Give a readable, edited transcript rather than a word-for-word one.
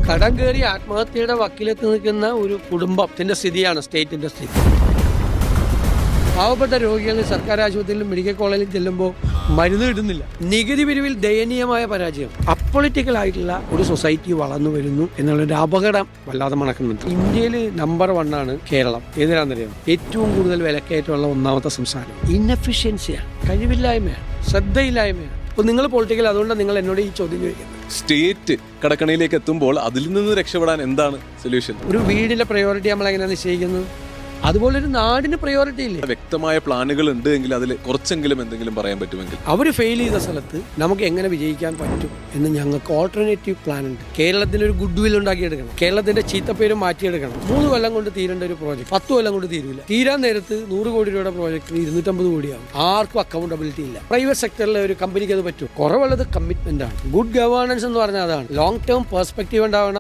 കടം കയറി ആത്മഹത്യയുടെ വക്കിലെത്തി നിൽക്കുന്ന ഒരു കുടുംബത്തിന്റെ സ്ഥിതിയാണ് സ്റ്റേറ്റിന്റെ സ്ഥിതി. പാവപ്പെട്ട രോഗികൾ സർക്കാർ ആശുപത്രിയിലും മെഡിക്കൽ കോളേജിലും ചെല്ലുമ്പോൾ മരുന്ന് കിട്ടുന്നില്ല. നികുതി പിരിവിൽ ദയനീയമായ പരാജയം. അപ്പൊളിറ്റിക്കൽ ആയിട്ടുള്ള ഒരു സൊസൈറ്റി വളർന്നു വരുന്നു എന്നുള്ളൊരു അപകടം വല്ലാതെ മണക്കുന്നുണ്ട്. ഇന്ത്യയിൽ നമ്പർ 1 ആണ് കേരളം. ഏതിനാണെന്നറിയാം? ഏറ്റവും കൂടുതൽ വിലക്കയറ്റമുള്ള ഒന്നാമത്തെ സംസ്ഥാനം. ഇൻഎഫിഷ്യൻസിയാണ്, കഴിവില്ലായ്മയാണ്, ശ്രദ്ധയില്ലായ്മയാണ്. അപ്പോൾ നിങ്ങൾ പൊളിറ്റിക്കൽ, അതുകൊണ്ടാണ് നിങ്ങൾ എന്നോട് ഈ ചോദ്യം ചോദിക്കുന്നത്. സ്റ്റേറ്റ് കടക്കണിയിലേക്ക് എത്തുമ്പോൾ അതിൽ നിന്ന് രക്ഷപ്പെടാൻ എന്താണ് സൊല്യൂഷൻ? ഒരു വീടിന്റെ പ്രയോറിറ്റി നമ്മൾ എങ്ങനെയാണ് നിശ്ചയിക്കുന്നത്? അതുപോലെ ഒരു നാടിന് പ്രയോറിറ്റി ഇല്ലേ? വ്യക്തമായ പ്ലാനുകൾ ഉണ്ട് എങ്കിൽ അതിൽ കുറച്ചെങ്കിലും എന്തെങ്കിലും പറയാൻ പറ്റുമെങ്കിൽ. അവർ ഫെയിൽ ചെയ്ത സ്ഥലത്ത് നമുക്ക് എങ്ങനെ വിജയിക്കാൻ പറ്റും എന്ന് ഞങ്ങൾക്ക് ഓൾട്ടർനേറ്റീവ് പ്ലാൻ ഉണ്ട്. കേരളത്തിന് ഒരു ഗുഡ് വിൽ ഉണ്ടാക്കിയെടുക്കണം. കേരളത്തിന്റെ ചീത്തപ്പേര് മാറ്റിയെടുക്കണം. 3 കൊല്ലം കൊണ്ട് തീരേണ്ട ഒരു പ്രോജക്ട് 10 കൊല്ലം കൊണ്ട് തീരില്ല. തീരാൻ നേരത്ത് 100 കോടി രൂപയുടെ പ്രോജക്റ്റിന് 250 കോടിയാവും. ആർക്കും അക്കൗണ്ടബിലിറ്റി ഇല്ല. പ്രൈവറ്റ് സെക്ടറിലെ ഒരു കമ്പനിക്ക് അത് പറ്റും. കുറവുള്ളത് കമ്മിറ്റ്മെന്റ് ആണ്. ഗുഡ് ഗവേണൻസ് എന്ന് പറഞ്ഞാൽ അതാണ്. ലോങ് ടേം പെർസ്പെക്റ്റീവ് ഉണ്ടാവണം.